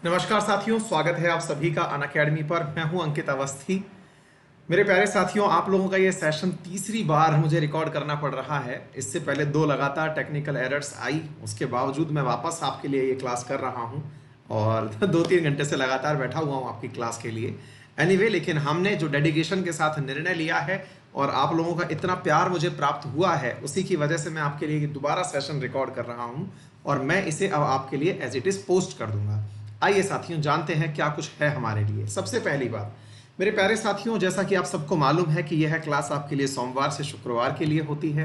नमस्कार साथियों, स्वागत है आप सभी का अनअकैडमी पर। मैं हूं अंकित अवस्थी। मेरे प्यारे साथियों, आप लोगों का ये सेशन तीसरी बार मुझे रिकॉर्ड करना पड़ रहा है। इससे पहले दो लगातार टेक्निकल एरर्स आई, उसके बावजूद मैं वापस आपके लिए ये क्लास कर रहा हूं और 2-3 घंटे से लगातार बैठा हुआ हूं आपकी क्लास के लिए। एनीवे, लेकिन हमने जो डेडिकेशन के साथ निर्णय लिया है और आप लोगों का इतना प्यार मुझे प्राप्त हुआ है, उसी की वजह से मैं आपके लिए दोबारा सेशन रिकॉर्ड कर रहा हूं और मैं इसे अब आपके लिए एज इट इज पोस्ट कर दूंगा। आइए साथियों, जानते हैं क्या कुछ है हमारे लिए। सबसे पहली बात, मेरे प्यारे साथियों, जैसा कि आप सबको मालूम है कि यह क्लास आपके लिए सोमवार से शुक्रवार के लिए होती है।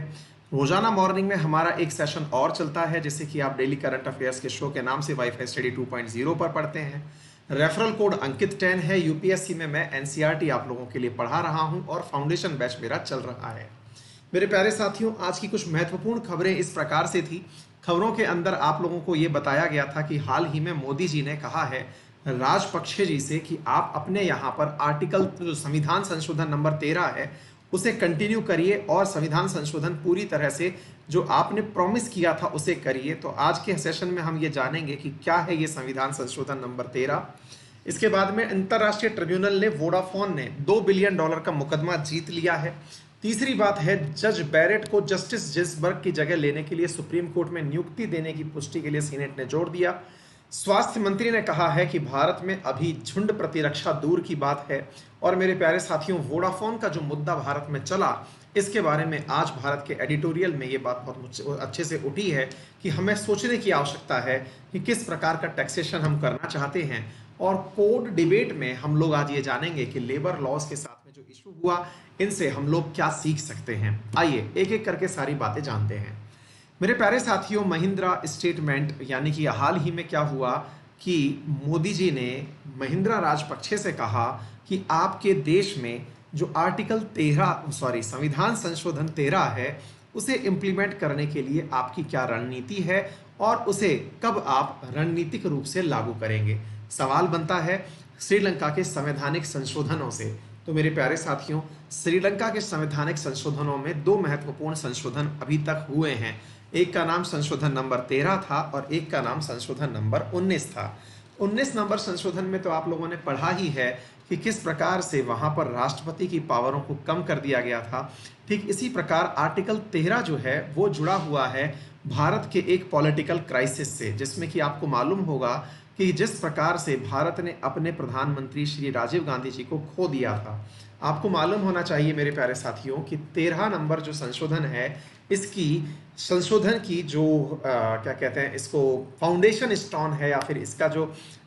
रोजाना मॉर्निंग में हमारा एक सेशन और चलता है, जिसे कि आप डेली करंट अफेयर्स के शो के नाम से वाईफाई स्टडी 2.0 पर पढ़ते हैं। रेफरल कोड अंकित 10 है। यूपीएससी में मैं एनसीईआरटी आप लोगों के लिए पढ़ा रहा हूं और फाउंडेशन बैच मेरा चल रहा है। मेरे प्यारे साथियों, आज की कुछ महत्वपूर्ण खबरें इस प्रकार से थी। खबरों के अंदर आप लोगों को यह बताया गया था कि हाल ही में मोदी जी ने कहा है राजपक्षे जी से कि आप अपने यहाँ पर आर्टिकल जो संविधान संशोधन नंबर 13 है उसे कंटिन्यू करिए और संविधान संशोधन पूरी तरह से जो आपने प्रॉमिस किया था उसे करिए। तो आज के सेशन में हम ये जानेंगे कि क्या है ये संविधान संशोधन नंबर 13। इसके बाद में अंतरराष्ट्रीय ट्रिब्यूनल ने वोडाफोन ने $2 बिलियन का मुकदमा जीत लिया है। तीसरी बात है, जज बैरेट को जस्टिस जिसबर्ग की जगह लेने के लिए सुप्रीम कोर्ट में नियुक्ति देने की पुष्टि के लिए सीनेट ने जोर दिया। स्वास्थ्य मंत्री ने कहा है कि भारत में अभी झुंड प्रतिरक्षा दूर की बात है। और मेरे प्यारे साथियों, वोडाफोन का जो मुद्दा भारत में चला, इसके बारे में आज भारत के एडिटोरियल में ये बात बहुत अच्छे से उठी है कि हमें सोचने की आवश्यकता है कि किस प्रकार का टैक्सेशन हम करना चाहते हैं। और कोड डिबेट में हम लोग आज ये जानेंगे कि लेबर लॉज के साथ में जो इशू हुआ, इनसे हम लोग क्या सीख सकते हैं। आइए एक एक करके सारी बातें जानते हैं। मेरे प्यारे साथियों, महिंद्रा स्टेटमेंट यानी कि हाल ही में क्या हुआ कि मोदी जी ने महिंद्रा राजपक्षे से कहा कि आपके देश में जो संविधान संशोधन 13 है उसे इंप्लीमेंट करने के लिए आपकी क्या रणनीति है और उसे कब आप रणनीतिक रूप से लागू करेंगे। सवाल बनता है श्रीलंका के संवैधानिक संशोधनों से। तो मेरे प्यारे साथियों, श्रीलंका के संवैधानिक संशोधनों में दो महत्वपूर्ण संशोधन अभी तक हुए हैं। एक का नाम संशोधन नंबर 13 था और एक का नाम संशोधन नंबर 19 था। 19 नंबर संशोधन में तो आप लोगों ने पढ़ा ही है कि किस प्रकार से वहां पर राष्ट्रपति की पावरों को कम कर दिया गया था। ठीक इसी प्रकार आर्टिकल 13 जो है वो जुड़ा हुआ है भारत के एक पॉलिटिकल क्राइसिस से, जिसमें कि आपको मालूम होगा कि जिस प्रकार से भारत ने अपने प्रधानमंत्री श्री राजीव गांधी जी को खो दिया था। आपको मालूम होना चाहिए मेरे प्यारे साथियों कि 13 नंबर जो संशोधन है, इसकी संशोधन की जो क्या कहते हैं इसको फाउंडेशन स्टोन है या फिर इसका जो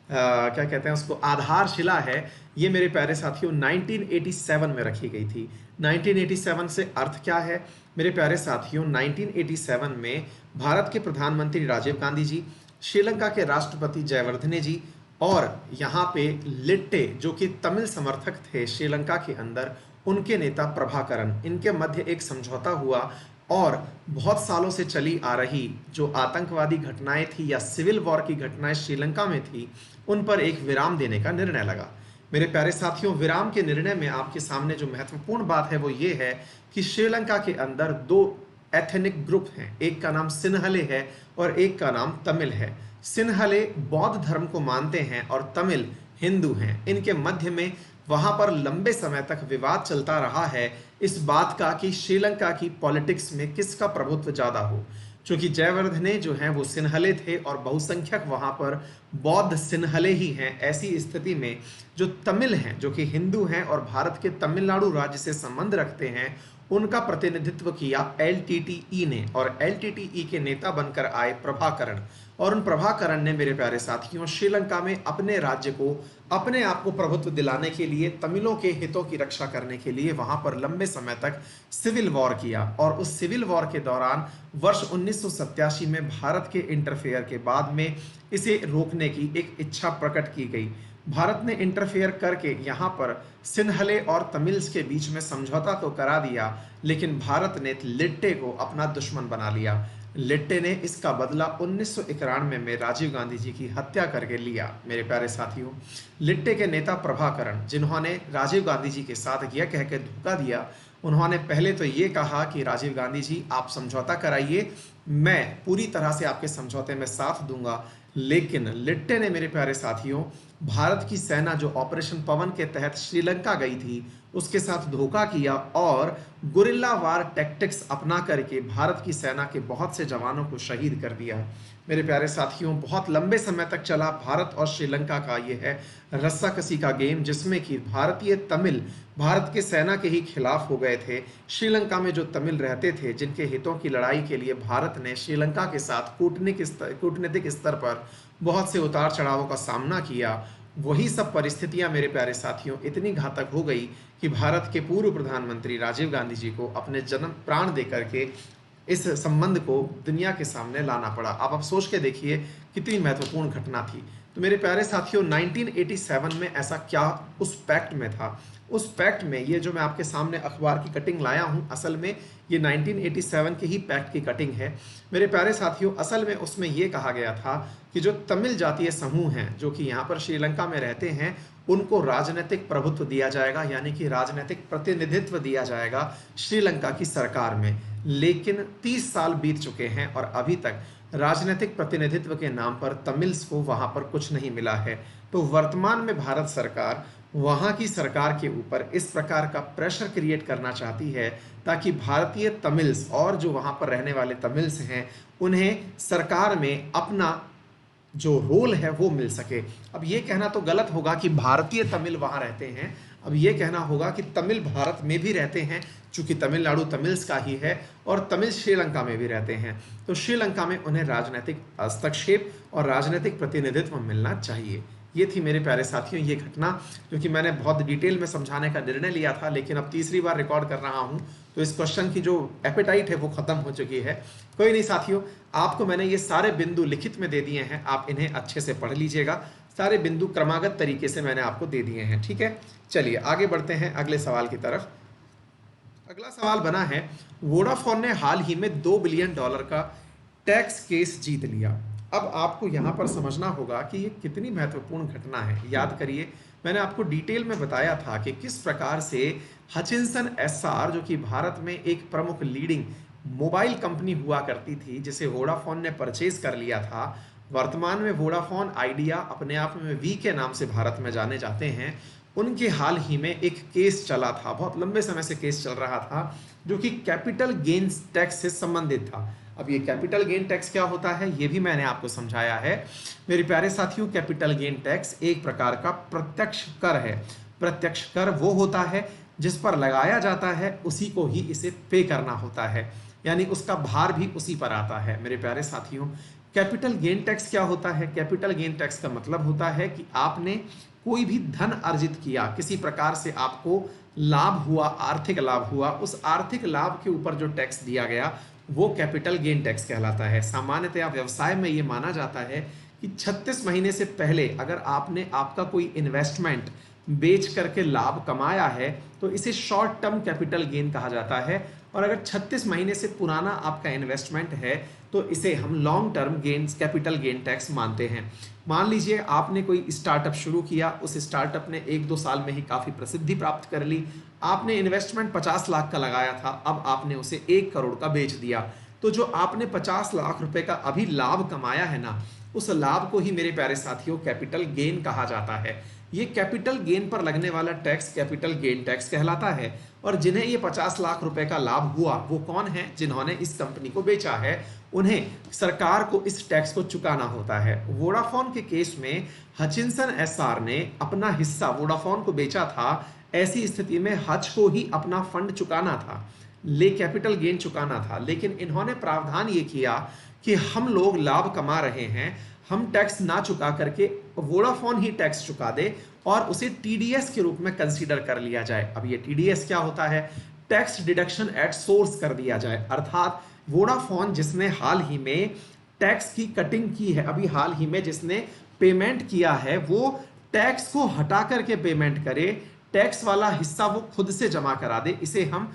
क्या कहते हैं उसको आधारशिला है, ये मेरे प्यारे साथियों 1987 में रखी गई थी। 1987 से अर्थ क्या है मेरे प्यारे साथियों, 1987 में भारत के प्रधानमंत्री राजीव गांधी जी, श्रीलंका के राष्ट्रपति जयवर्धने जी और यहाँ पे लिट्टे जो कि तमिल समर्थक थे श्रीलंका के अंदर, उनके नेता प्रभाकरन, इनके मध्य एक समझौता हुआ और बहुत सालों से चली आ रही जो आतंकवादी घटनाएं थी या सिविल वॉर की घटनाएं श्रीलंका में थी, उन पर एक विराम देने का निर्णय लगा। मेरे प्यारे साथियों, विराम के निर्णय में आपके सामने जो महत्वपूर्ण बात है वो ये है कि श्रीलंका के अंदर दो एथनिक ग्रुप हैं, एक का नाम सिन्हले है और एक का नाम तमिल है। सिन्हले बौद्ध धर्म को मानते हैं और तमिल हिंदू हैं। इनके मध्य में वहां पर लंबे समय तक विवाद चलता रहा है इस बात का कि श्रीलंका की पॉलिटिक्स में किसका प्रभुत्व ज्यादा हो। क्योंकि जयवर्धने जो हैं वो सिन्हले थे और बहुसंख्यक वहां पर बौद्ध सिन्हले ही हैं। ऐसी स्थिति में जो तमिल हैं, जो कि हिंदू हैं और भारत के तमिलनाडु राज्य से संबंध रखते हैं, उनका प्रतिनिधित्व किया एलटीटीई ने और एलटीटीई के नेता बनकर आए प्रभाकरण। और उन प्रभाकरण ने मेरे प्यारे साथियों श्रीलंका में अपने राज्य को, अपने आप को प्रभुत्व दिलाने के लिए, तमिलों के हितों की रक्षा करने के लिए वहां पर लंबे समय तक सिविल वॉर किया। और उस सिविल वॉर के दौरान वर्ष 1987 में भारत के इंटरफेयर के बाद में इसे रोकने की एक इच्छा प्रकट की गई। भारत ने इंटरफेयर करके यहाँ पर सिन्हले और तमिल्स के बीच में समझौता तो करा दिया, लेकिन भारत ने लिट्टे को अपना दुश्मन बना लिया। लिट्टे ने इसका बदला 1991 में राजीव गांधी जी की हत्या करके लिया। मेरे प्यारे साथियों, लिट्टे के नेता प्रभाकरण, जिन्होंने राजीव गांधी जी के साथ यह कह के धोखा दिया, उन्होंने पहले तो ये कहा कि राजीव गांधी जी आप समझौता कराइए, मैं पूरी तरह से आपके समझौते में साथ दूंगा, लेकिन लिट्टे ने मेरे प्यारे साथियों भारत की सेना जो ऑपरेशन पवन के तहत श्रीलंका गई थी उसके साथ धोखा किया और गुरिल्ला वार टैक्टिक्स अपना करके भारत की सेना के बहुत से जवानों को शहीद कर दिया। मेरे प्यारे साथियों बहुत लंबे समय तक चला भारत और श्रीलंका का ये है रस्साकसी का गेम, जिसमें कि भारतीय तमिल भारत के सेना के ही खिलाफ हो गए थे। श्रीलंका में जो तमिल रहते थे जिनके हितों की लड़ाई के लिए भारत ने श्रीलंका के साथ कूटनीतिक स्तर पर बहुत से उतार चढ़ावों का सामना किया, वही सब परिस्थितियां मेरे प्यारे साथियों इतनी घातक हो गई कि भारत के पूर्व प्रधानमंत्री राजीव गांधी जी को अपने जन्म प्राण दे करके इस संबंध को दुनिया के सामने लाना पड़ा। अब आप सोच के देखिए कितनी महत्वपूर्ण घटना थी। तो मेरे प्यारे साथियों 1987 में ऐसा क्या उस पैक्ट में था। उस पैक्ट में ये जो मैं आपके सामने अखबार की कटिंग लाया हूँ, असल में ये 1987 के ही पैक्ट की कटिंग है। मेरे प्यारे साथियों असल में उसमें ये कहा गया था कि जो तमिल जातीय समूह हैं जो कि यहाँ पर श्रीलंका में रहते हैं उनको राजनीतिक प्रभुत्व दिया जाएगा, यानी कि राजनीतिक प्रतिनिधित्व दिया जाएगा श्रीलंका की सरकार में। लेकिन 30 साल बीत चुके हैं और अभी तक राजनीतिक प्रतिनिधित्व के नाम पर तमिल्स को वहां पर कुछ नहीं मिला है। तो वर्तमान में भारत सरकार वहां की सरकार के ऊपर इस प्रकार का प्रेशर क्रिएट करना चाहती है ताकि भारतीय तमिल्स और जो वहां पर रहने वाले तमिल्स हैं उन्हें सरकार में अपना जो रोल है वो मिल सके। अब ये कहना तो गलत होगा कि भारतीय तमिल वहां रहते हैं, अब ये कहना होगा कि तमिल भारत में भी रहते हैं, चूंकि तमिलनाडु तमिल्स का ही है और तमिल श्रीलंका में भी रहते हैं। तो श्रीलंका में उन्हें राजनीतिक हस्तक्षेप और राजनीतिक प्रतिनिधित्व मिलना चाहिए। ये थी मेरे प्यारे साथियों ये घटना जो कि मैंने बहुत डिटेल में समझाने का निर्णय लिया था, लेकिन अब तीसरी बार रिकॉर्ड कर रहा हूं तो इस क्वेश्चन की जो एपेटाइट है वो खत्म हो चुकी है। कोई नहीं साथियों, आपको मैंने ये सारे बिंदु लिखित में दे दिए हैं, आप इन्हें अच्छे से पढ़ लीजिएगा। सारे बिंदु क्रमागत तरीके से मैंने आपको दे दिए हैं, ठीक है। चलिए आगे बढ़ते हैं अगले सवाल की तरफ। अगला सवाल बना है, वोडाफोन ने हाल ही में $2 बिलियन का टैक्स केस जीत लिया। अब आपको यहां पर समझना होगा कि ये कितनी महत्वपूर्ण घटना है। याद करिए मैंने आपको डिटेल में बताया था कि किस प्रकार से हचिंसन एसआर जो कि भारत में एक प्रमुख लीडिंग मोबाइल कंपनी हुआ करती थी जिसे वोडाफोन ने परचेज कर लिया था। वर्तमान में वोडाफोन आइडिया अपने आप में वी के नाम से भारत में जाने जाते हैं। उनके हाल ही में एक केस चला था, बहुत लंबे समय से केस चल रहा था जो कि कैपिटल गेन्स टैक्स से संबंधित था। अब ये कैपिटल गेन टैक्स क्या होता है ये भी मैंने आपको समझाया है। मेरे प्यारे साथियों कैपिटल गेन टैक्स एक प्रकार का प्रत्यक्ष कर है। प्रत्यक्ष कर वो होता है जिस पर लगाया जाता है उसी को ही इसे पे करना होता है, यानी उसका भार भी उसी पर आता है। मेरे प्यारे साथियों कैपिटल गेन टैक्स क्या होता है? कैपिटल गेन टैक्स का मतलब होता है कि आपने कोई भी धन अर्जित किया, किसी प्रकार से आपको लाभ हुआ, आर्थिक लाभ हुआ, उस आर्थिक लाभ के ऊपर जो टैक्स दिया गया वो कैपिटल गेन टैक्स कहलाता है। सामान्यतया व्यवसाय में ये माना जाता है कि 36 महीने से पहले अगर आपने आपका कोई इन्वेस्टमेंट बेच करके लाभ कमाया है तो इसे शॉर्ट टर्म कैपिटल गेन कहा जाता है, और अगर 36 महीने से पुराना आपका इन्वेस्टमेंट है तो इसे हम long term gains capital gain tax मानते हैं। मान लीजिए आपने कोई स्टार्टअप शुरू किया, उस स्टार्टअप ने 1-2 साल में ही काफ़ी प्रसिद्धि प्राप्त कर ली, आपने इन्वेस्टमेंट 50 लाख का लगाया था, अब आपने उसे 1 करोड़ का बेच दिया, तो जो आपने 50 लाख रुपए का अभी लाभ कमाया है ना, उस लाभ को ही मेरे प्यारे साथियों कैपिटल गेन कहा जाता है। ये कैपिटल गेन पर लगने वाला टैक्स कैपिटल गेन टैक्स कहलाता है। और जिन्हें ये 50 लाख रुपए का लाभ हुआ वो कौन है? जिन्होंने इस कंपनी को बेचा है, उन्हें सरकार को इस टैक्स को चुकाना होता है। वोडाफोन के केस में हचिंसन एसआर ने अपना हिस्सा वोडाफोन को बेचा था, ऐसी स्थिति में हच को ही अपना फंड चुकाना था, कैपिटल गेन चुकाना था। लेकिन इन्होंने प्रावधान ये किया कि हम लोग लाभ कमा रहे हैं, हम टैक्स ना चुका करके वोडाफोन ही टैक्स चुका दे और उसे टीडीएस के रूप में कंसीडर कर लिया जाए। अब ये टीडीएस क्या होता है? टैक्स डिडक्शन एट सोर्स कर दिया जाए, अर्थात वोडाफोन जिसने हाल ही में टैक्स की कटिंग की है, अभी हाल ही में जिसने पेमेंट किया है, वो टैक्स को हटा करके पेमेंट करे, टैक्स वाला हिस्सा वो खुद से जमा करा दे, इसे हम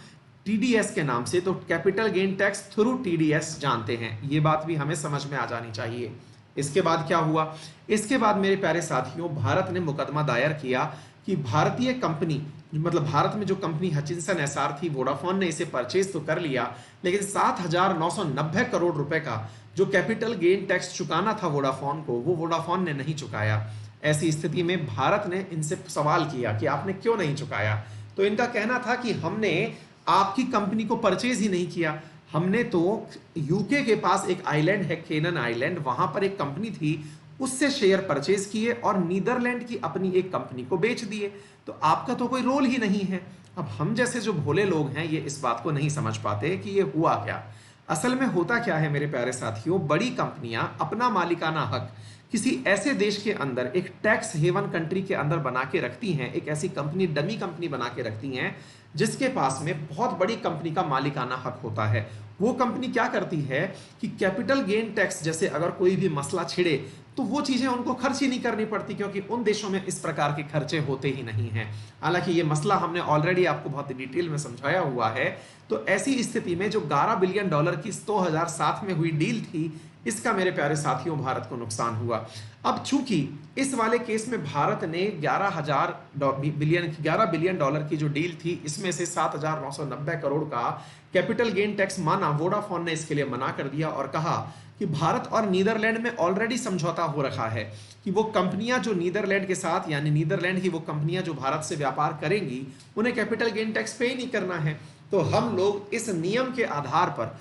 टीडीएस के नाम से, तो capital gain tax through TDS जानते हैं। ये बात भी हमें समझ में आ जानी चाहिए। इसके बाद क्या हुआ? इसके बाद मेरे प्यारे साथियों भारत ने मुकदमा दायर किया कि भारतीय कंपनी, मतलब भारत में जो कंपनी हचिंसन एसआर थी, वोडाफोन ने इसे परचेज तो कर लिया, लेकिन 7,990 करोड़ रुपए का जो कैपिटल गेन टैक्स चुकाना था वोडाफोन को, वो वोडाफोन ने नहीं चुकाया। ऐसी स्थिति में भारत ने इनसे सवाल किया कि आपने क्यों नहीं चुकाया। तो इनका कहना था कि हमने आपकी कंपनी को परचेज ही नहीं किया, हमने तो यूके के पास एक आइलैंड है, केनन आइलैंड, वहां पर एक कंपनी थी, उससे शेयर परचेज किए और नीदरलैंड की अपनी एक कंपनी को बेच दिए, तो आपका तो कोई रोल ही नहीं है। अब हम जैसे जो भोले लोग हैं ये इस बात को नहीं समझ पाते कि ये हुआ क्या। असल में होता क्या है मेरे प्यारे साथियों, बड़ी कंपनियां अपना मालिकाना हक किसी ऐसे देश के अंदर, एक टैक्स हेवन कंट्री के अंदर बना के रखती हैं, एक ऐसी कंपनी, डमी कंपनी बना के रखती हैं जिसके पास में बहुत बड़ी कंपनी का मालिकाना हक होता है। वो कंपनी क्या करती है कि कैपिटल गेन टैक्स जैसे अगर कोई भी मसला छिड़े तो वो चीजें उनको खर्च ही नहीं करनी पड़ती, क्योंकि उन देशों में इस प्रकार के खर्चे होते ही नहीं हैं। हालांकि ये मसला हमने ऑलरेडी आपको बहुत डिटेल में समझाया हुआ है। तो ऐसी स्थिति में जो $11 बिलियन की 2007 में हुई डील थी, इसका मेरे प्यारे साथियों भारत को नुकसान हुआ। अब चूंकि इस वाले केस में भारत ने 11 बिलियन डॉलर की जो डील थी, इसमें से 7,990 करोड़ का कैपिटल गेन टैक्स माना, वोडाफोन ने इसके लिए मना कर दिया और कहा कि भारत और नीदरलैंड में ऑलरेडी समझौता हो रखा है कि वो कंपनियां जो नीदरलैंड के साथ, यानी नीदरलैंड की वो कंपनियां जो भारत से व्यापार करेंगी, उन्हें कैपिटल गेन टैक्स पे ही नहीं करना है। तो हम लोग इस नियम के आधार पर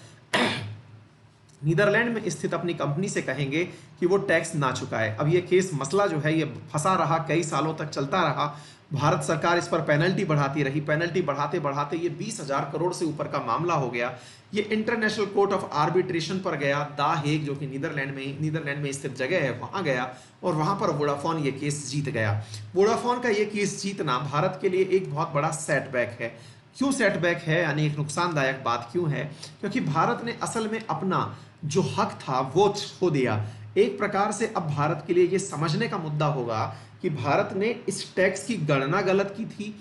नीदरलैंड में स्थित अपनी कंपनी से कहेंगे कि वो टैक्स ना चुकाए। अब ये केस, मसला जो है ये फंसा रहा, कई सालों तक चलता रहा। भारत सरकार इस पर पेनल्टी बढ़ाती रही, पेनल्टी बढ़ाते बढ़ाते ये 20,000 करोड़ से ऊपर का मामला हो गया। ये इंटरनेशनल कोर्ट ऑफ आर्बिट्रेशन पर गया, द हेग, जो कि नीदरलैंड में स्थित जगह है, वहां गया और वहां पर वोडाफोन ये केस जीत गया। वोडाफोन का ये केस जीतना भारत के लिए एक बहुत बड़ा सेटबैक है। क्यों सेटबैक है, यानी एक नुकसानदायक बात क्यों है? क्योंकि भारत ने असल में अपना जो हक था वो खो दिया। एक प्रकार से अब भारत के लिए ये समझने का मुद्दा होगा कि भारत ने इस टैक्स की गणना गलत की थी,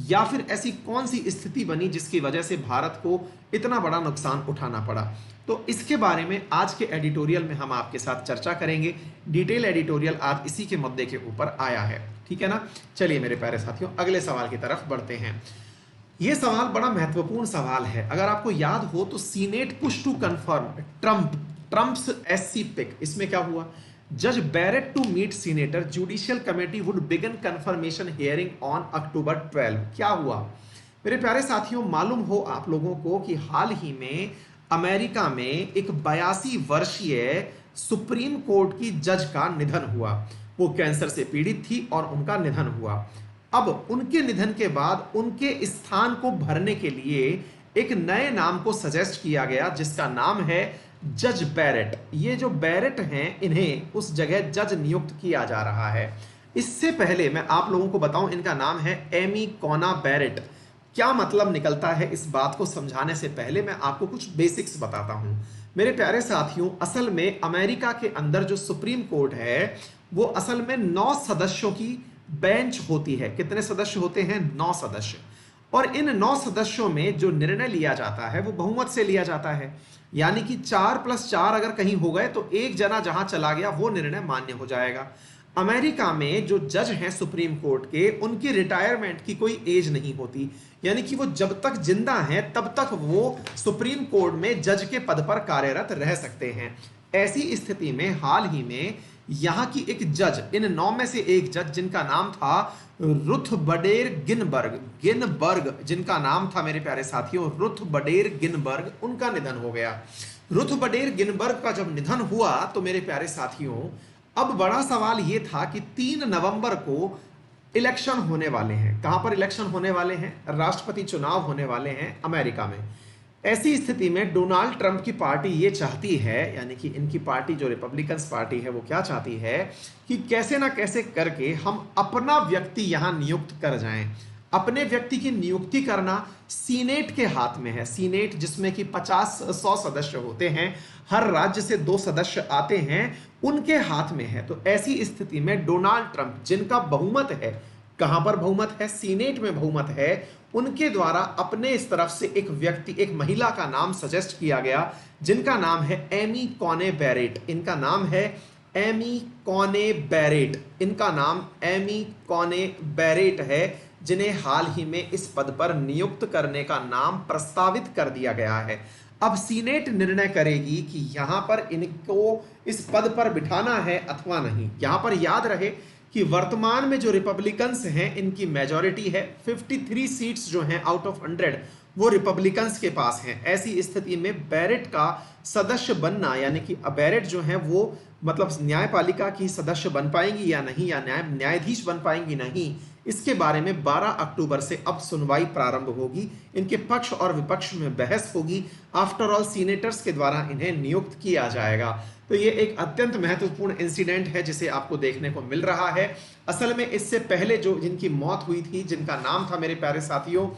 या फिर ऐसी कौन सी स्थिति बनी जिसकी वजह से भारत को इतना बड़ा नुकसान उठाना पड़ा। तो इसके बारे में आज के एडिटोरियल में हम आपके साथ चर्चा करेंगे। डिटेल एडिटोरियल आज इसी के मुद्दे के ऊपर आया है, ठीक है ना। चलिए मेरे प्यारे साथियों, अगले सवाल की तरफ बढ़ते हैं। यह सवाल बड़ा महत्वपूर्ण सवाल है। अगर आपको याद हो तो senate push to confirm Trump's SC pick, इसमें क्या हुआ? जज Barrett to meet senator, judicial committee would begin confirmation hearing on October 12। क्या हुआ मेरे प्यारे साथियों? मालूम हो आप लोगों को कि हाल ही में अमेरिका में एक 82 वर्षीय सुप्रीम कोर्ट की जज का निधन हुआ। वो कैंसर से पीड़ित थी और उनका निधन हुआ। अब उनके निधन के बाद उनके स्थान को भरने के लिए एक नए नाम को सजेस्ट किया गया, जिसका नाम है जज बैरेट। ये जो बैरेट हैं, इन्हें उस जगह जज नियुक्त किया जा रहा है। इससे पहले मैं आप लोगों को बताऊं, इनका नाम है एमी कॉना बैरेट। क्या मतलब निकलता है, इस बात को समझाने से पहले मैं आपको कुछ बेसिक्स बताता हूं। मेरे प्यारे साथियों, असल में अमेरिका के अंदर जो सुप्रीम कोर्ट है वो असल में 9 सदस्यों की बेंच होती है। कितने सदस्य होते हैं? 9 सदस्य। और इन 9 सदस्यों में जो निर्णय लिया जाता है वो बहुमत से लिया जाता है, यानी कि 4+4 अगर कहीं हो गए तो एक जना जहां चला गया वो निर्णय मान्य हो जाएगा। अमेरिका में जो जज हैं सुप्रीम कोर्ट के, उनकी रिटायरमेंट की कोई एज नहीं होती, यानी कि वो जब तक जिंदा हैं तब तक वो सुप्रीम कोर्ट में जज के पद पर कार्यरत रह सकते हैं। ऐसी स्थिति में हाल ही में यहाँ की एक जज, इन 9 में से एक जज जिनका नाम था रुथ बडेर गिनबर्ग, जिनका नाम था मेरे प्यारे साथियों रुथ बडेर गिनबर्ग, उनका निधन हो गया। रुथ बडेर गिनबर्ग का जब निधन हुआ तो मेरे प्यारे साथियों अब बड़ा सवाल यह था कि 3 नवंबर को इलेक्शन होने वाले हैं। कहां पर इलेक्शन होने वाले हैं? राष्ट्रपति चुनाव होने वाले हैं अमेरिका में। ऐसी स्थिति में डोनाल्ड ट्रंप की पार्टी ये चाहती है, यानी कि इनकी पार्टी जो रिपब्लिकन्स पार्टी है वो क्या चाहती है कि कैसे ना कैसे करके हम अपना व्यक्ति यहां नियुक्त कर जाएं। अपने व्यक्ति की नियुक्ति करना सीनेट के हाथ में है। सीनेट जिसमें कि 100 सदस्य होते हैं, हर राज्य से 2 सदस्य आते हैं, उनके हाथ में है। तो ऐसी स्थिति में डोनाल्ड ट्रंप, जिनका बहुमत है, कहां पर बहुमत है? सीनेट में बहुमत है, उनके द्वारा अपने इस तरफ से एक व्यक्ति, एक महिला का नाम सजेस्ट किया गया, जिनका नाम है एमी कॉने बैरेट। इनका नाम है एमी कॉने बैरेट, इनका नाम एमी कॉने बैरेट है, जिन्हें हाल ही में इस पद पर नियुक्त करने का नाम प्रस्तावित कर दिया गया है। अब सीनेट निर्णय करेगी कि यहां पर इनको इस पद पर बिठाना है अथवा नहीं। यहां पर याद रहे कि वर्तमान में जो रिपब्लिकन्स हैं इनकी मेजॉरिटी है, 53 सीट्स जो हैं आउट ऑफ 100 वो रिपब्लिकन्स के पास हैं। ऐसी स्थिति में बैरेट का सदस्य बनना, यानी कि बैरेट जो है वो मतलब न्यायपालिका की सदस्य बन पाएंगी या नहीं, या न्यायाधीश बन पाएंगी नहीं, इसके बारे में 12 अक्टूबर से अब सुनवाई प्रारंभ होगी। इनके पक्ष और विपक्ष में बहस होगी। आफ्टर ऑल सीनेटर्स के द्वारा इन्हें नियुक्त किया जाएगा। तो ये एक अत्यंत महत्वपूर्ण इंसिडेंट है जिसे आपको देखने को मिल रहा है। असल में इससे पहले जो जिनकी मौत हुई थी, जिनका नाम था मेरे प्यारे साथियों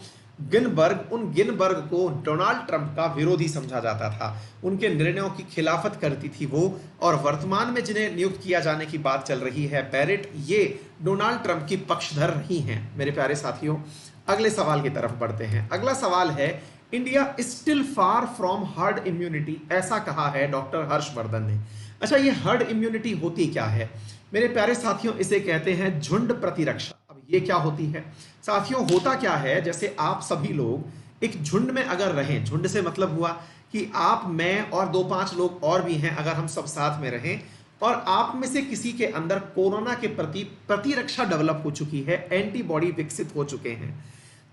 गिनबर्ग, उन गिनबर्ग को डोनाल्ड ट्रंप का विरोधी समझा जाता था। उनके निर्णयों की खिलाफत करती थी वो, और वर्तमान में जिन्हें नियुक्त किया जाने की बात चल रही है बैरेट, ये डोनाल्ड ट्रंप की पक्षधर रही हैं। मेरे प्यारे साथियों अगले सवाल की तरफ बढ़ते हैं। अगला सवाल है, India still far from herd immunity, ऐसा कहा है डॉक्टर हर्षवर्धन ने। अच्छा, ये हर्ड इम्यूनिटी होती क्या है मेरे प्यारे साथियों? इसे कहते हैं झुंड प्रतिरक्षा। अब ये क्या होती है साथियों? होता क्या है, जैसे आप सभी लोग एक झुंड में अगर रहें, झुंड से मतलब हुआ कि आप, मैं और 2-5 लोग और भी हैं, अगर हम सब साथ में रहें और आप में से किसी के अंदर कोरोना के प्रति प्रतिरक्षा डेवलप हो चुकी है, एंटीबॉडी विकसित हो चुके हैं,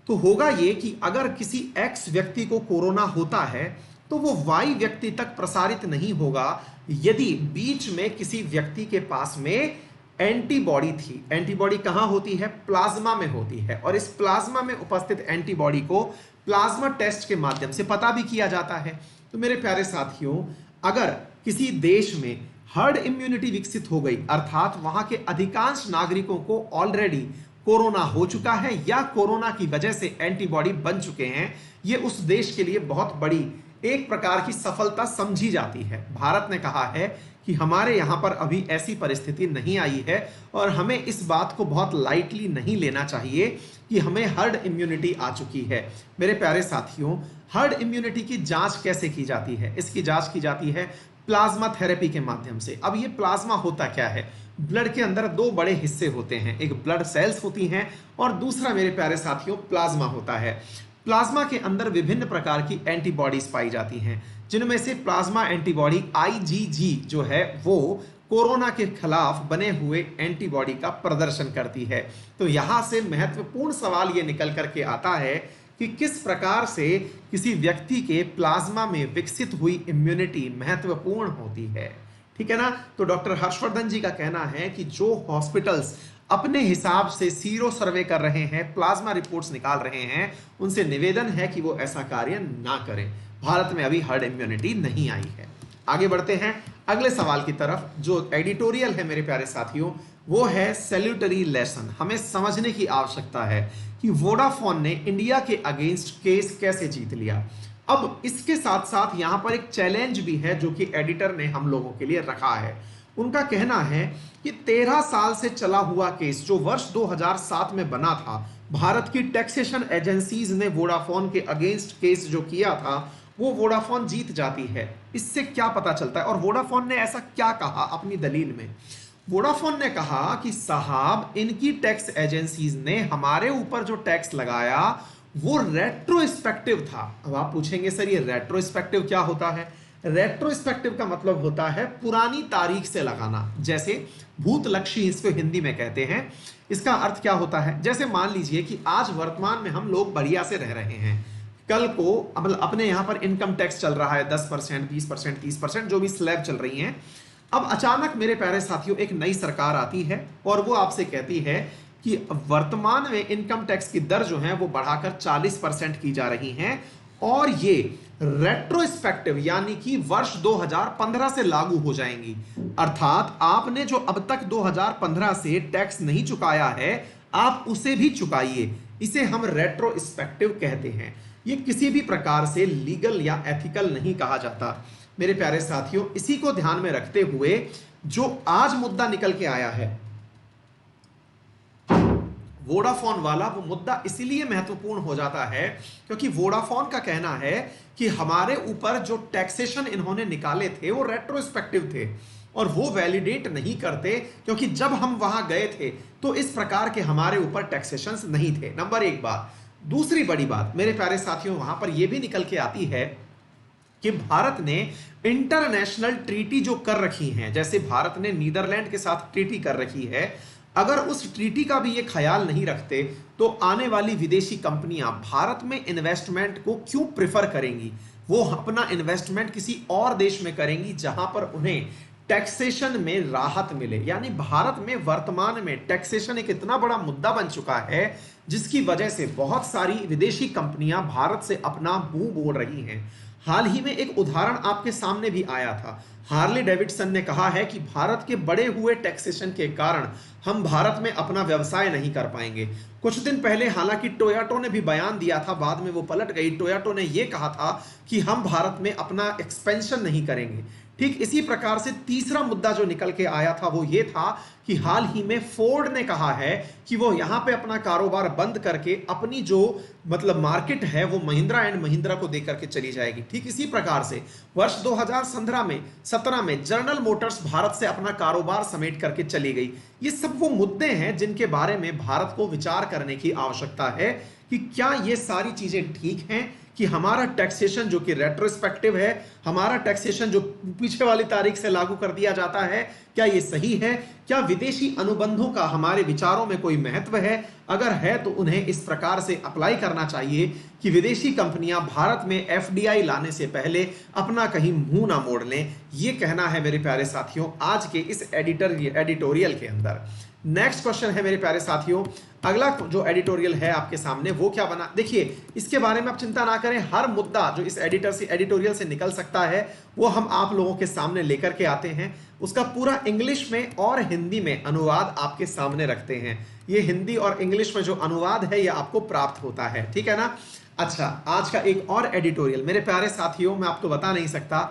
तो होगा ये कि अगर किसी एक्स व्यक्ति को कोरोना होता है तो वो वाई व्यक्ति तक प्रसारित नहीं होगा यदि बीच में किसी व्यक्ति के पास में एंटीबॉडी थी। एंटीबॉडी कहां होती है? प्लाज्मा में होती है, और इस प्लाज्मा में उपस्थित एंटीबॉडी को प्लाज्मा टेस्ट के माध्यम से पता भी किया जाता है। तो मेरे प्यारे साथियों, अगर किसी देश में हर्ड इम्यूनिटी विकसित हो गई, अर्थात वहां के अधिकांश नागरिकों को ऑलरेडी कोरोना हो चुका है या कोरोना की वजह से एंटीबॉडी बन चुके हैं, ये उस देश के लिए बहुत बड़ी एक प्रकार की सफलता समझी जाती है। भारत ने कहा है कि हमारे यहां पर अभी ऐसी परिस्थिति नहीं आई है और हमें इस बात को बहुत लाइटली नहीं लेना चाहिए कि हमें हर्ड इम्यूनिटी आ चुकी है। मेरे प्यारे साथियों, हर्ड इम्यूनिटी की जांच कैसे की जाती है? इसकी जांच की जाती है प्लाज्मा थेरेपी के माध्यम से। अब ये प्लाज्मा होता क्या है? ब्लड के अंदर 2 बड़े हिस्से होते हैं, एक ब्लड सेल्स होती हैं और दूसरा मेरे प्यारे साथियों प्लाज्मा होता है। प्लाज्मा के अंदर विभिन्न प्रकार की एंटीबॉडीज पाई जाती हैं, जिनमें से प्लाज्मा एंटीबॉडी आईजीजी जो है वो कोरोना के खिलाफ बने हुए एंटीबॉडी का प्रदर्शन करती है। तो यहां से महत्वपूर्ण सवाल ये निकल करके आता है कि किस प्रकार से किसी व्यक्ति के प्लाज्मा में विकसित हुई इम्यूनिटी महत्वपूर्ण होती है। ठीक है ना? तो डॉक्टर हर्षवर्धन जी का कहना है कि जो हॉस्पिटल्स अपने हिसाब से सीरो सर्वे कर रहे हैं, प्लाज्मा रिपोर्ट्स निकाल रहे हैं, उनसे निवेदन है कि वो ऐसा कार्य ना करें। भारत में अभी हर्ड इम्यूनिटी नहीं आई है। आगे बढ़ते हैं अगले सवाल की तरफ। जो एडिटोरियल है मेरे प्यारे साथियों, वो है सैल्यूटरी लेसन। हमें समझने की आवश्यकता है कि वोडाफोन ने इंडिया के अगेंस्ट केस कैसे जीत लिया। अब इसके साथ साथ यहां पर एक चैलेंज भी है जो कि एडिटर ने हम लोगों के लिए रखा है। उनका कहना है कि 13 साल से चला हुआ केस जो वर्ष 2007 में बना था, भारत की टैक्सेशन एजेंसीज ने वोडाफोन के अगेंस्ट केस जो किया था वो वोडाफोन जीत जाती है। इससे क्या पता चलता है और वोडाफोन ने ऐसा क्या कहा अपनी दलील में? वोडाफोन ने कहा कि साहब, इनकी टैक्स एजेंसीज ने हमारे ऊपर जो टैक्स लगाया वो रेट्रोस्पेक्टिव था। अब आप पूछेंगे सर ये रेट्रोस्पेक्टिव क्या होता है? रेट्रोस्पेक्टिव का मतलब होता है पुरानी तारीख से लगाना, जैसे भूतलक्षी इसको हिंदी में कहते हैं। इसका अर्थ क्या होता है? जैसे मान लीजिए कि आज वर्तमान में हम लोग बढ़िया से रह रहे हैं, कल को मतलब अपने यहाँ पर इनकम टैक्स चल रहा है 10%, 20%, 30%, जो भी स्लैब चल रही हैं। अब अचानक मेरे प्यारे साथियों एक नई सरकार आती है और वो आपसे कहती है कि वर्तमान में इनकम टैक्स की दर जो है वो बढ़ाकर 40% की जा रही हैं और ये रेट्रोस्पेक्टिव यानी कि वर्ष 2015 से लागू हो जाएंगी। अर्थात आपने जो अब तक 2015 से टैक्स नहीं चुकाया है आप उसे भी चुकाइए। इसे हम रेट्रोस्पेक्टिव कहते हैं। ये किसी भी प्रकार से लीगल या एथिकल नहीं कहा जाता। मेरे प्यारे साथियों, इसी को ध्यान में रखते हुए जो आज मुद्दा निकल के आया है वोडाफोन वाला, वो मुद्दा इसलिए महत्वपूर्ण हो जाता है क्योंकि वोडाफोन का कहना है कि हमारे ऊपर जो टैक्सेशन इन्होंने निकाले थे वो रेट्रोस्पेक्टिव थे। और वो वैलिडेट नहीं करते, क्योंकि जब हम वहां गए थे तो इस प्रकार के हमारे ऊपर टैक्सेशंस नहीं थे। नंबर एक बात। दूसरी बड़ी बात मेरे प्यारे साथियों, वहां पर यह भी निकल के आती है कि भारत ने इंटरनेशनल ट्रीटी जो कर रखी हैं, जैसे भारत ने नीदरलैंड के साथ ट्रीटी कर रखी है, अगर उस ट्रीटी का भी ये ख्याल नहीं रखते तो आने वाली विदेशी कंपनियां भारत में इन्वेस्टमेंट को क्यों प्रेफर करेंगी? वो अपना इन्वेस्टमेंट किसी और देश में करेंगी जहां पर उन्हें टैक्सेशन में राहत मिले। यानी भारत में वर्तमान में टैक्सेशन एक इतना बड़ा मुद्दा बन चुका है जिसकी वजह से बहुत सारी विदेशी कंपनियां भारत से अपना मुंह मोड़ रही हैं। हाल ही में एक उदाहरण आपके सामने भी आया था। हार्ले डेविडसन ने कहा है कि भारत के बढ़े हुए टैक्सेशन के कारण हम भारत में अपना व्यवसाय नहीं कर पाएंगे। कुछ दिन पहले हालांकि टोयोटा ने भी बयान दिया था, बाद में वो पलट गई। टोयोटा ने यह कहा था कि हम भारत में अपना एक्सपेंशन नहीं करेंगे। ठीक इसी प्रकार से तीसरा मुद्दा जो निकल के आया था वो ये था कि हाल ही में फोर्ड ने कहा है कि वो यहां पे अपना कारोबार बंद करके अपनी जो मतलब मार्केट है वो महिंद्रा एंड महिंद्रा को देकर के चली जाएगी। ठीक इसी प्रकार से वर्ष 2017 में जनरल मोटर्स भारत से अपना कारोबार समेट करके चली गई। ये सब वो मुद्दे हैं जिनके बारे में भारत को विचार करने की आवश्यकता है कि क्या ये सारी चीजें ठीक हैं कि हमारा टैक्सेशन जो कि रेट्रोस्पेक्टिव है, हमारा टैक्सेशन जो पीछे वाली तारीख से लागू कर दिया जाता है, क्या ये सही है? क्या विदेशी अनुबंधों का हमारे विचारों में कोई महत्व है? अगर है तो उन्हें इस प्रकार से अप्लाई करना चाहिए कि विदेशी कंपनियां भारत में एफडीआई लाने से पहले अपना कहीं मुंह ना मोड़ लें। ये कहना है मेरे प्यारे साथियों आज के इस एडिटोरियल के अंदर। नेक्स्ट क्वेश्चन है मेरे प्यारे साथियों, अगला जो एडिटोरियल है आपके सामने वो क्या बना। देखिए इसके बारे में आप चिंता ना करें, हर मुद्दा जो इस एडिटोरियल से निकल सकता है वो हम आप लोगों के सामने लेकर के आते हैं। उसका पूरा इंग्लिश में और हिंदी में अनुवाद आपके सामने रखते हैं। ये हिंदी और इंग्लिश में जो अनुवाद है ये आपको प्राप्त होता है, ठीक है ना। अच्छा, आज का एक और एडिटोरियल मेरे प्यारे साथियों, मैं आपको बता नहीं सकता,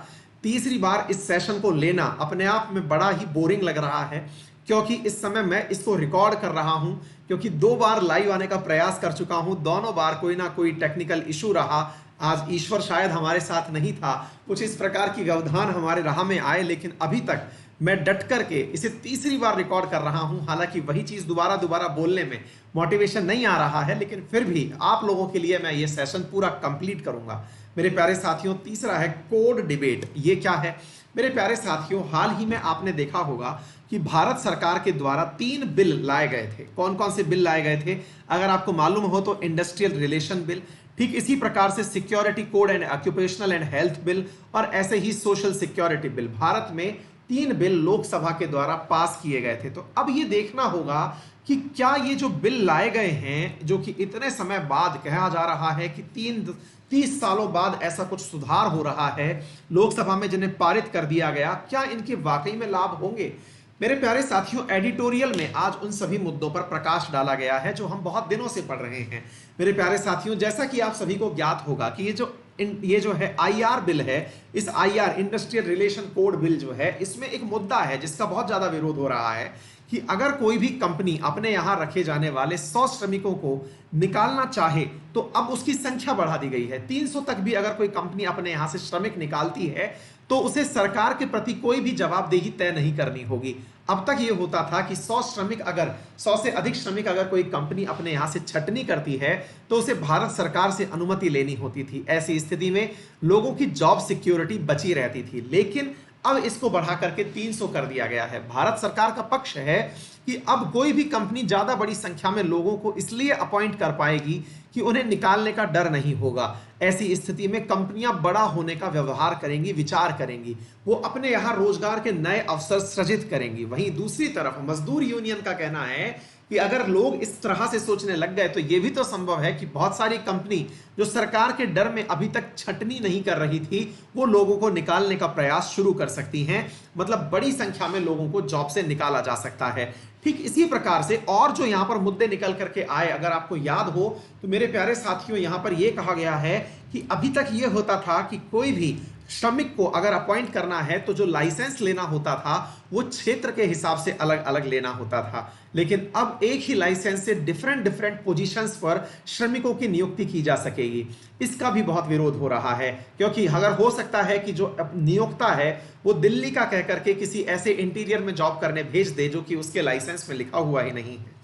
तीसरी बार इस सेशन को लेना अपने आप में बड़ा ही बोरिंग लग रहा है, क्योंकि इस समय मैं इसको रिकॉर्ड कर रहा हूं, क्योंकि 2 बार लाइव आने का प्रयास कर चुका हूं, दोनों बार कोई ना कोई टेक्निकल इशू रहा। आज ईश्वर शायद हमारे साथ नहीं था, कुछ इस प्रकार की व्यवधान हमारे राह में आए, लेकिन अभी तक मैं डट करके इसे तीसरी बार रिकॉर्ड कर रहा हूं। हालांकि वही चीज दोबारा बोलने में मोटिवेशन नहीं आ रहा है, लेकिन फिर भी आप लोगों के लिए मैं ये सेशन पूरा कंप्लीट करूंगा। मेरे प्यारे साथियों, तीसरा है कोड डिबेट। ये क्या है मेरे प्यारे साथियों? हाल ही में आपने देखा होगा कि भारत सरकार के द्वारा 3 बिल लाए गए थे। कौन कौन से बिल लाए गए थे अगर आपको मालूम हो तो? इंडस्ट्रियल रिलेशन बिल, ठीक इसी प्रकार से security code and occupational and health bill, और ऐसे ही सोशल सिक्योरिटी बिल। भारत में 3 बिल लोकसभा के द्वारा पास किए गए थे। तो अब ये देखना होगा कि क्या ये जो बिल लाए गए हैं, जो कि इतने समय बाद कहा जा रहा है कि 30 सालों बाद ऐसा कुछ सुधार हो रहा है लोकसभा में जिन्हें पारित कर दिया गया, क्या इनके वाकई में लाभ होंगे? मेरे प्यारे साथियों, एडिटोरियल में आज उन सभी मुद्दों पर प्रकाश डाला गया है जो हम बहुत दिनों से पढ़ रहे हैं। मेरे प्यारे साथियों, जैसा कि आप सभी को ज्ञात होगा कि ये जो है आईआर बिल है, इस IR industrial relation code bill जो है, इसमें एक मुद्दा है जिसका बहुत ज्यादा विरोध हो रहा है कि अगर कोई भी कंपनी अपने यहां रखे जाने वाले 100 श्रमिकों को निकालना चाहे तो अब उसकी संख्या बढ़ा दी गई है। 300 तक भी अगर कोई कंपनी अपने यहां से श्रमिक निकालती है तो उसे सरकार के प्रति कोई भी जवाबदेही तय नहीं करनी होगी। अब तक ये होता था कि 100 से अधिक श्रमिक अगर कोई कंपनी अपने यहां से छटनी करती है तो उसे भारत सरकार से अनुमति लेनी होती थी। ऐसी स्थिति में लोगों की जॉब सिक्योरिटी बची रहती थी, लेकिन अब इसको बढ़ा करके 300 कर दिया गया है। भारत सरकार का पक्ष है कि अब कोई भी कंपनी ज्यादा बड़ी संख्या में लोगों को इसलिए अपॉइंट कर पाएगी कि उन्हें निकालने का डर नहीं होगा। ऐसी स्थिति में कंपनियां बड़ा होने का व्यवहार करेंगी, विचार करेंगी, वो अपने यहां रोजगार के नए अवसर सृजित करेंगी। वहीं दूसरी तरफ मजदूर यूनियन का कहना है कि अगर लोग इस तरह से सोचने लग गए तो यह भी तो संभव है कि बहुत सारी कंपनी जो सरकार के डर में अभी तक छटनी नहीं कर रही थी, वो लोगों को निकालने का प्रयास शुरू कर सकती हैं। मतलब बड़ी संख्या में लोगों को जॉब से निकाला जा सकता है। ठीक इसी प्रकार से और जो यहां पर मुद्दे निकल करके आए, अगर आपको याद हो तो मेरे प्यारे साथियों, यहां पर यह कहा गया है कि अभी तक यह होता था कि कोई भी श्रमिक को अगर अपॉइंट करना है तो जो लाइसेंस लेना होता था वो क्षेत्र के हिसाब से अलग अलग लेना होता था, लेकिन अब एक ही लाइसेंस से डिफरेंट डिफरेंट पोजीशंस पर श्रमिकों की नियुक्ति की जा सकेगी। इसका भी बहुत विरोध हो रहा है, क्योंकि अगर हो सकता है कि जो नियोक्ता है वो दिल्ली का कह करके किसी ऐसे इंटीरियर में जॉब करने भेज दे जो कि उसके लाइसेंस में लिखा हुआ ही नहीं है।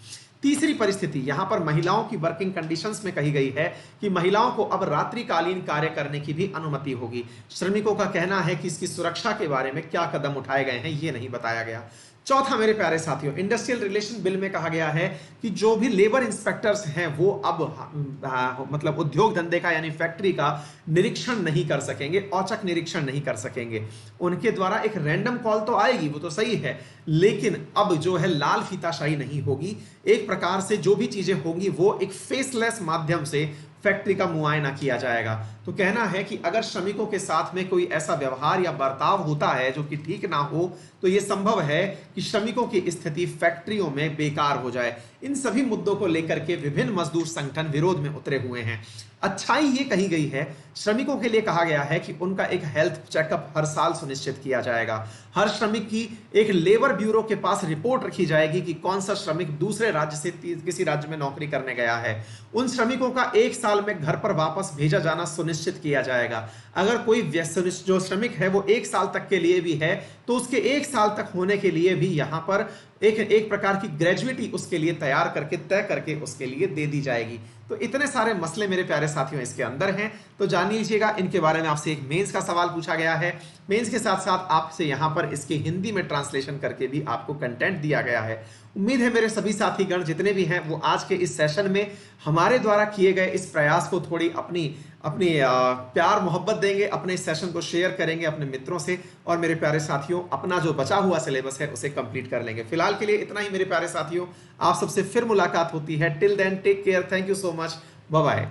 तीसरी परिस्थिति यहां पर महिलाओं की वर्किंग कंडीशंस में कही गई है कि महिलाओं को अब रात्रिकालीन कार्य करने की भी अनुमति होगी। श्रमिकों का कहना है कि इसकी सुरक्षा के बारे में क्या कदम उठाए गए हैं ये नहीं बताया गया। चौथा मेरे प्यारे साथियों, इंडस्ट्रियल रिलेशन बिल में कहा गया है कि जो भी लेबर इंस्पेक्टर्स हैं वो अब मतलब उद्योग धंधे का यानी फैक्ट्री का निरीक्षण नहीं कर सकेंगे, औचक निरीक्षण नहीं कर सकेंगे। उनके द्वारा एक रैंडम कॉल तो आएगी, वो तो सही है, लेकिन अब जो है लाल फीताशाही नहीं होगी। एक प्रकार से जो भी चीजें होंगी वो एक फेसलेस माध्यम से फैक्ट्री का मुआयना किया जाएगा। तो कहना है कि अगर श्रमिकों के साथ में कोई ऐसा व्यवहार या बर्ताव होता है जो कि ठीक ना हो तो यह संभव है कि श्रमिकों की स्थिति फैक्ट्रियों में बेकार हो जाए। इन सभी मुद्दों को लेकर के विभिन्न मजदूर संगठन विरोध में उतरे हुए हैं। अच्छाई ये कही गई है, श्रमिकों के लिए कहा गया है कि उनका एक हेल्थ चेकअप हर साल सुनिश्चित किया जाएगा। हर श्रमिक की एक लेबर ब्यूरो के पास रिपोर्ट रखी जाएगी कि कौन सा श्रमिक दूसरे राज्य से किसी राज्य में नौकरी करने गया है। उन श्रमिकों का एक साल में घर पर वापस भेजा जाना सुनिश्चित किया जाएगा। अगर कोई जो श्रमिक है वो एक साल तक के लिए भी है तो उसके एक साल तक होने के लिए भी यहाँ पर एक प्रकार की ग्रेजुएटी उसके लिए तैयार करके तय करके उसके लिए दे दी जाएगी। तो इतने सारे मसले मेरे प्यारे साथियों इसके अंदर हैं, तो जान लीजिएगा। इनके बारे में आपसे एक मेंस का सवाल पूछा गया है। मेंस के साथ साथ आपसे यहाँ पर इसके हिंदी में ट्रांसलेशन करके भी आपको कंटेंट दिया गया है। उम्मीद है मेरे सभी साथीगण जितने भी हैं वो आज के इस सेशन में हमारे द्वारा किए गए इस प्रयास को थोड़ी अपनी प्यार मोहब्बत देंगे, अपने इस सेशन को शेयर करेंगे अपने मित्रों से, और मेरे प्यारे साथियों अपना जो बचा हुआ सिलेबस है उसे कंप्लीट कर लेंगे। फिलहाल के लिए इतना ही मेरे प्यारे साथियों, आप सबसे फिर मुलाकात होती है। Till then take care, thank you so much, bye bye.